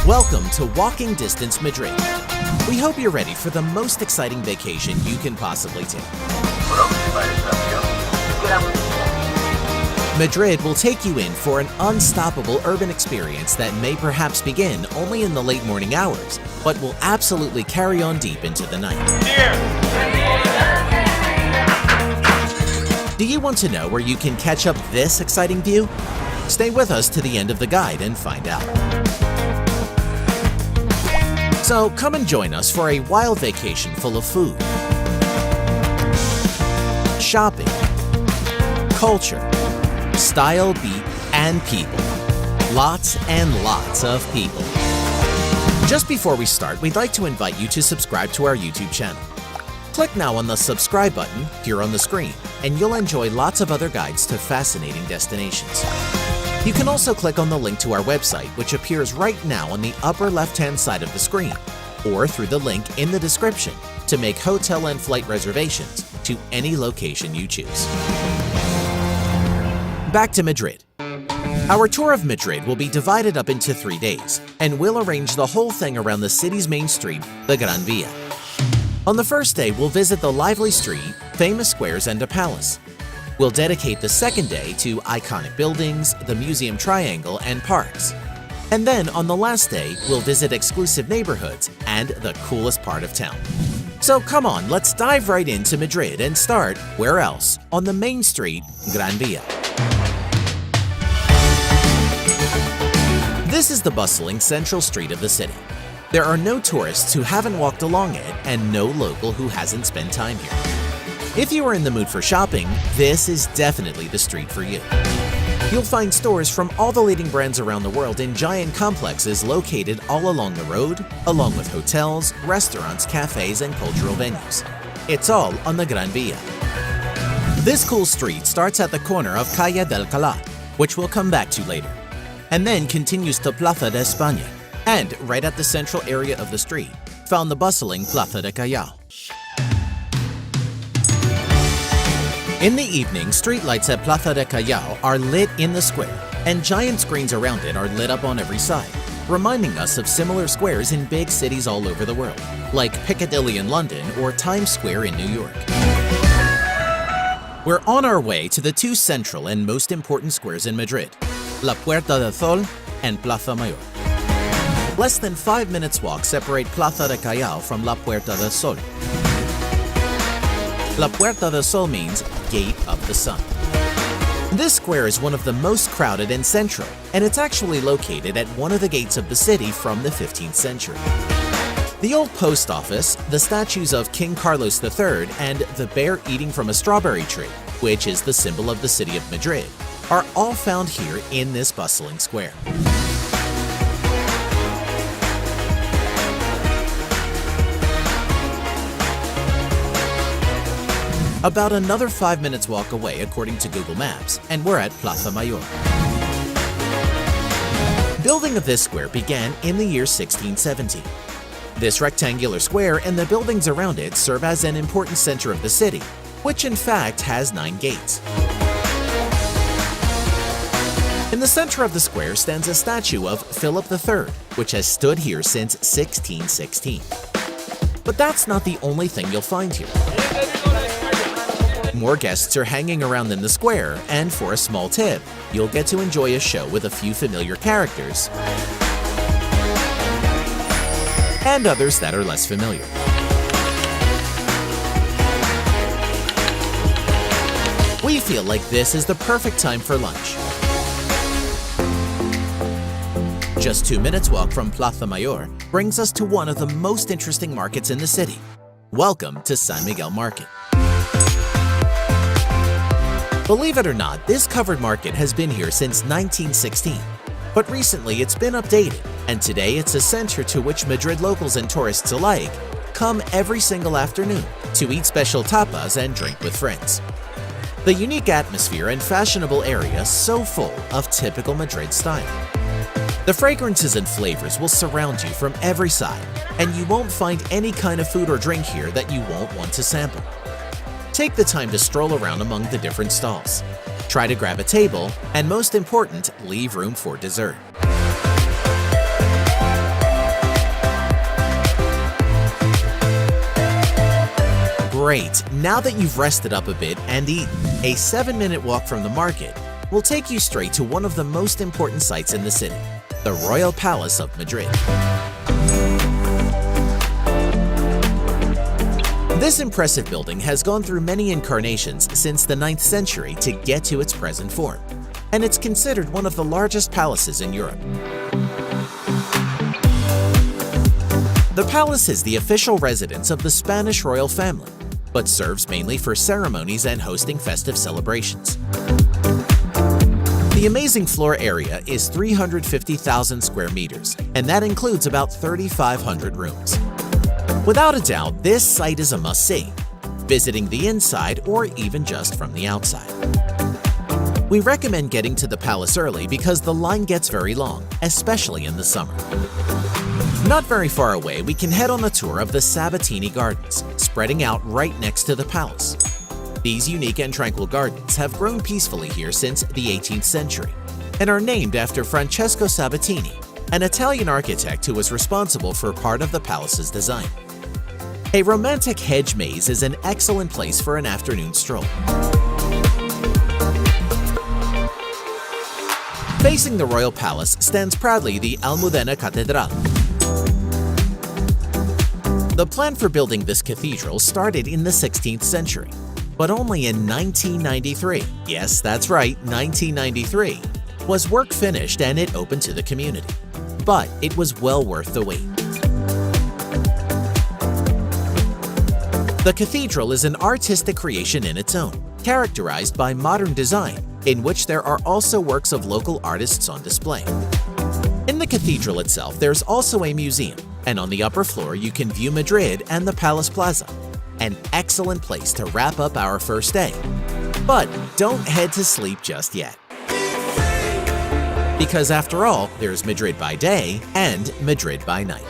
Welcome to Walking Distance Madrid. We hope you're ready for the most exciting vacation you can possibly take. Madrid will take you in for an unstoppable urban experience that may perhaps begin only in the late morning hours, but will absolutely carry on deep into the night. Do you want to know where you can catch up this exciting view? Stay with us to the end of the guide and find out. So come and join us for a wild vacation full of food, shopping, culture, style, beat, and people. Lots and lots of people. Just before we start, we'd like to invite you to subscribe to our YouTube channel. Click now on the subscribe button here on the screen, and you'll enjoy lots of other guides to fascinating destinations. You can also click on the link to our website, which appears right now on the upper left-hand side of the screen, or through the link in the description to make hotel and flight reservations to any location you choose. Back to Madrid. Our tour of Madrid will be divided up into 3 days, and we'll arrange the whole thing around the city's main street, the Gran Via. On the first day, we'll visit the lively street, famous squares, and a palace. We'll dedicate the second day to iconic buildings, the Museum Triangle, and parks. And then on the last day, we'll visit exclusive neighborhoods and the coolest part of town. So come on, let's dive right into Madrid and start, where else? On the main street, Gran Via. This is the bustling central street of the city. There are no tourists who haven't walked along it and no local who hasn't spent time here. If you are in the mood for shopping, this is definitely the street for you. You'll find stores from all the leading brands around the world in giant complexes located all along the road, along with hotels, restaurants, cafes, and cultural venues. It's all on the Gran Via. This cool street starts at the corner of Calle del Cala, which we'll come back to later, and then continues to Plaza de España, and right at the central area of the street, found the bustling Plaza de Callao. In the evening, streetlights at Plaza de Callao are lit in the square, and giant screens around it are lit up on every side, reminding us of similar squares in big cities all over the world, like Piccadilly in London or Times Square in New York. We're on our way to the two central and most important squares in Madrid, La Puerta del Sol and Plaza Mayor. Less than 5 minutes walk separate Plaza de Callao from La Puerta del Sol. La Puerta del Sol means Gate of the Sun. This square is one of the most crowded and central, and it's actually located at one of the gates of the city from the 15th century. The old post office, the statues of King Carlos III, and the bear eating from a strawberry tree, which is the symbol of the city of Madrid, are all found here in this bustling square. About another 5 minutes walk away according to Google Maps, and we're at Plaza Mayor. Building of this square began in the year 1670. This rectangular square and the buildings around it serve as an important center of the city, which in fact has 9 gates. In the center of the square stands a statue of Philip III, which has stood here since 1616. But that's not the only thing you'll find here. More guests are hanging around in the square, and for a small tip, you'll get to enjoy a show with a few familiar characters and others that are less familiar. We feel like this is the perfect time for lunch. Just 2 minutes walk from Plaza Mayor brings us to one of the most interesting markets in the city. Welcome to San Miguel Market. Believe it or not, this covered market has been here since 1916, but recently it's been updated, and today it's a center to which Madrid locals and tourists alike come every single afternoon to eat special tapas and drink with friends. The unique atmosphere and fashionable area so full of typical Madrid style. The fragrances and flavors will surround you from every side, and you won't find any kind of food or drink here that you won't want to sample. Take the time to stroll around among the different stalls. Try to grab a table, and most important, leave room for dessert. Great, now that you've rested up a bit and eaten, a 7-minute walk from the market will take you straight to one of the most important sites in the city, the Royal Palace of Madrid. This impressive building has gone through many incarnations since the 9th century to get to its present form, and it's considered one of the largest palaces in Europe. The palace is the official residence of the Spanish royal family, but serves mainly for ceremonies and hosting festive celebrations. The amazing floor area is 350,000 square meters, and that includes about 3,500 rooms. Without a doubt, this site is a must-see, visiting the inside or even just from the outside. We recommend getting to the palace early because the line gets very long, especially in the summer. Not very far away, we can head on a tour of the Sabatini Gardens, spreading out right next to the palace. These unique and tranquil gardens have grown peacefully here since the 18th century and are named after Francesco Sabatini, an Italian architect who was responsible for part of the palace's design. A romantic hedge maze is an excellent place for an afternoon stroll. Facing the royal palace stands proudly the Almudena Cathedral. The plan for building this cathedral started in the 16th century, but only in 1993, yes, that's right, 1993, was work finished and it opened to the community. But it was well worth the wait. The cathedral is an artistic creation in its own, characterized by modern design, in which there are also works of local artists on display. In the cathedral itself, there's also a museum, and on the upper floor you can view Madrid and the Palace Plaza, an excellent place to wrap up our first day. But don't head to sleep just yet. Because after all, there's Madrid by day and Madrid by night.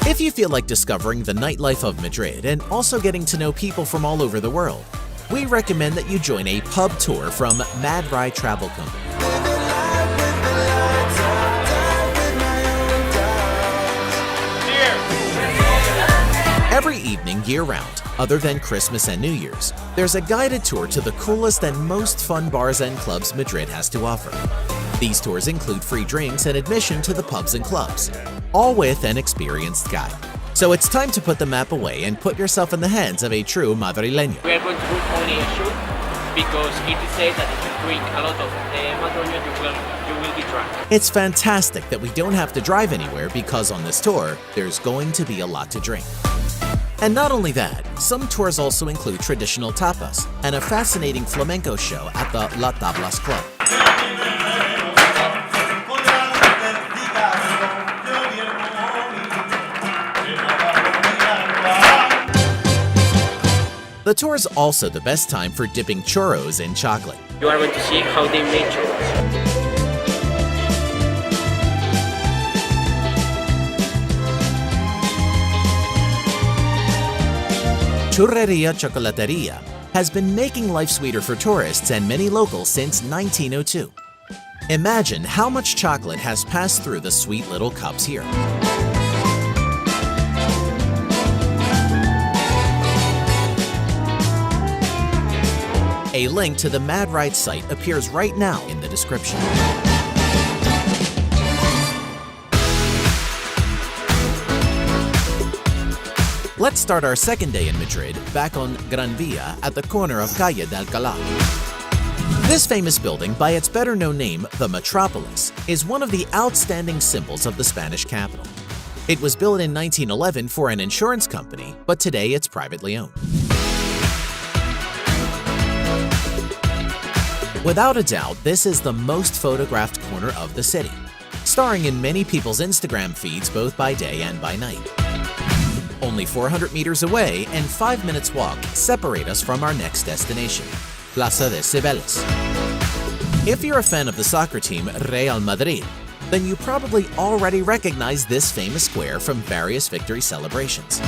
If you feel like discovering the nightlife of Madrid and also getting to know people from all over the world, we recommend that you join a pub tour from Madrid Travel Company. Every evening year-round, other than Christmas and New Year's, there's a guided tour to the coolest and most fun bars and clubs Madrid has to offer. These tours include free drinks and admission to the pubs and clubs, all with an experienced guide. So it's time to put the map away and put yourself in the hands of a true Madrileño. We are going to book only a shoot because it is said that if you drink a lot of Madrileño, you will be drunk. It's fantastic that we don't have to drive anywhere because on this tour, there's going to be a lot to drink. And not only that, some tours also include traditional tapas and a fascinating flamenco show at the La Tablas Club. The tour is also the best time for dipping churros in chocolate. You are going to see how they make churros. Churreria Chocolateria has been making life sweeter for tourists and many locals since 1902. Imagine how much chocolate has passed through the sweet little cups here. A link to the Madrid site appears right now in the description. Let's start our second day in Madrid back on Gran Via at the corner of Calle de Alcalá. This famous building, by its better-known name, the Metropolis, is one of the outstanding symbols of the Spanish capital. It was built in 1911 for an insurance company, but today it's privately owned. Without a doubt, this is the most photographed corner of the city, starring in many people's Instagram feeds both by day and by night. Only 400 meters away and 5 minutes walk separate us from our next destination, Plaza de Cibeles. If you're a fan of the soccer team Real Madrid, then you probably already recognize this famous square from various victory celebrations.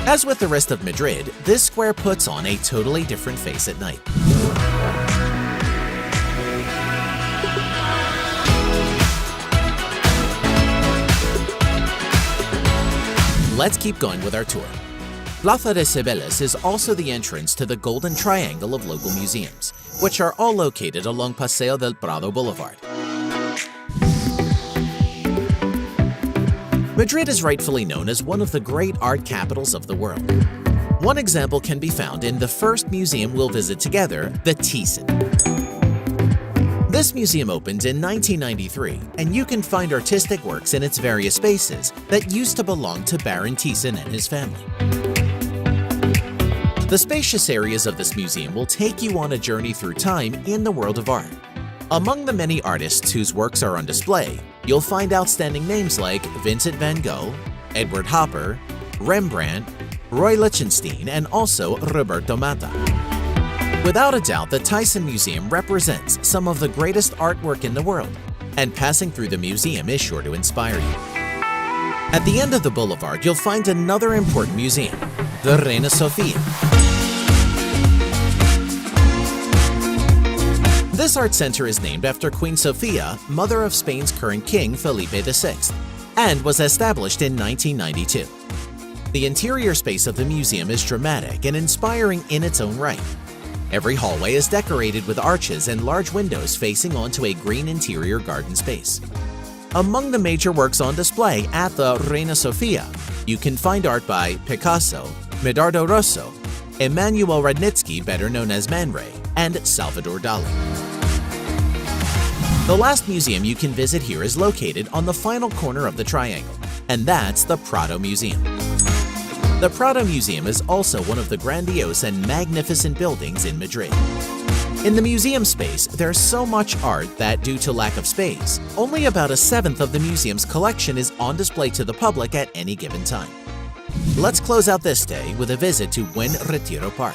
As with the rest of Madrid, this square puts on a totally different face at night. Let's keep going with our tour. Plaza de Cibeles is also the entrance to the Golden Triangle of local museums, which are all located along Paseo del Prado Boulevard. Madrid is rightfully known as one of the great art capitals of the world. One example can be found in the first museum we'll visit together, the Thyssen. This museum opened in 1993, and you can find artistic works in its various spaces that used to belong to Baron Thyssen and his family. The spacious areas of this museum will take you on a journey through time in the world of art. Among the many artists whose works are on display, you'll find outstanding names like Vincent van Gogh, Edward Hopper, Rembrandt, Roy Lichtenstein, and also Roberto Matta. Without a doubt, the Thyssen Museum represents some of the greatest artwork in the world, and passing through the museum is sure to inspire you. At the end of the boulevard, you'll find another important museum, the Reina Sofia. This art center is named after Queen Sofia, mother of Spain's current king Felipe VI, and was established in 1992. The interior space of the museum is dramatic and inspiring in its own right. Every hallway is decorated with arches and large windows facing onto a green interior garden space. Among the major works on display at the Reina Sofia, you can find art by Picasso, Medardo Rosso, Emanuel Radnitsky, better known as Man Ray, and Salvador Dali. The last museum you can visit here is located on the final corner of the triangle, and that's the Prado Museum. The Prado Museum is also one of the grandiose and magnificent buildings in Madrid. In the museum space, there's so much art that, due to lack of space, only about a seventh of the museum's collection is on display to the public at any given time. Let's close out this day with a visit to Buen Retiro Park.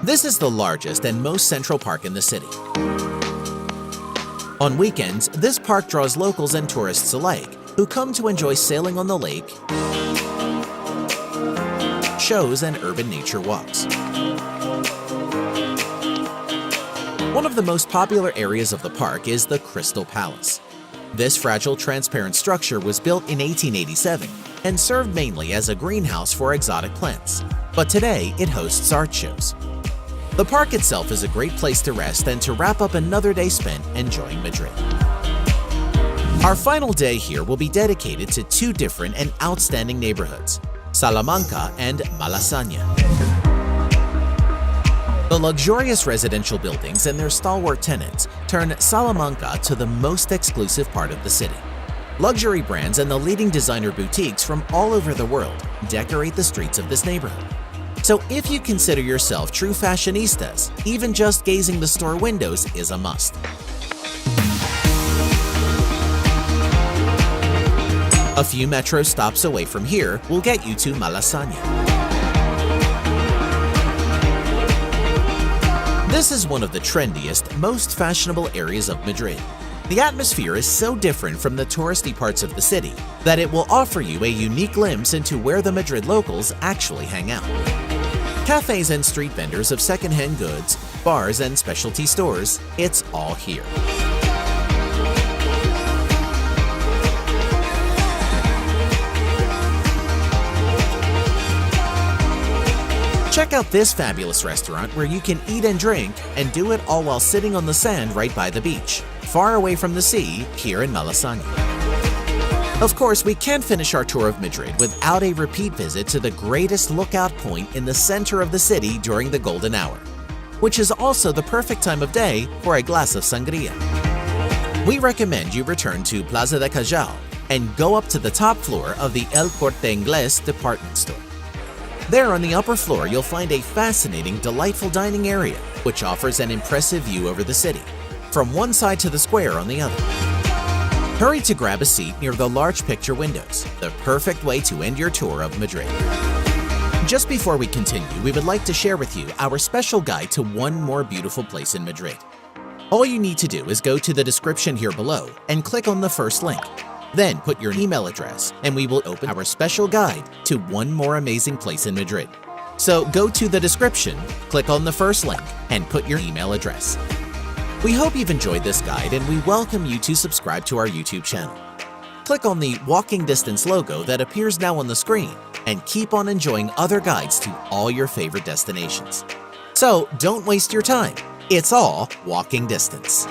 This is the largest and most central park in the city. On weekends, this park draws locals and tourists alike who come to enjoy sailing on the lake, shows, and urban nature walks. One of the most popular areas of the park is the Crystal Palace. This fragile, transparent structure was built in 1887 and served mainly as a greenhouse for exotic plants, but today it hosts art shows. The park itself is a great place to rest and to wrap up another day spent enjoying Madrid. Our final day here will be dedicated to two different and outstanding neighborhoods, Salamanca and Malasaña. The luxurious residential buildings and their stalwart tenants turn Salamanca to the most exclusive part of the city. Luxury brands and the leading designer boutiques from all over the world decorate the streets of this neighborhood. So if you consider yourself true fashionistas, even just gazing the store windows is a must. A few metro stops away from here will get you to Malasaña. This is one of the trendiest, most fashionable areas of Madrid. The atmosphere is so different from the touristy parts of the city that it will offer you a unique glimpse into where the Madrid locals actually hang out. Cafes and street vendors of secondhand goods, bars, and specialty stores, it's all here. Check out this fabulous restaurant where you can eat and drink and do it all while sitting on the sand right by the beach, far away from the sea here in Malasaña. Of course, we can't finish our tour of Madrid without a repeat visit to the greatest lookout point in the center of the city during the golden hour, which is also the perfect time of day for a glass of sangria. We recommend you return to Plaza de Callao and go up to the top floor of the El Corte Inglés department store. There on the upper floor, you'll find a fascinating, delightful dining area, which offers an impressive view over the city, from one side to the square on the other. Hurry to grab a seat near the large picture windows, the perfect way to end your tour of Madrid. Just before we continue, we would like to share with you our special guide to one more beautiful place in Madrid. All you need to do is go to the description here below and click on the first link. Then put your email address and we will open our special guide to one more amazing place in Madrid. So go to the description, click on the first link, and put your email address. We hope you've enjoyed this guide and we welcome you to subscribe to our YouTube channel. Click on the walking distance logo that appears now on the screen and keep on enjoying other guides to all your favorite destinations. So don't waste your time. It's all walking distance.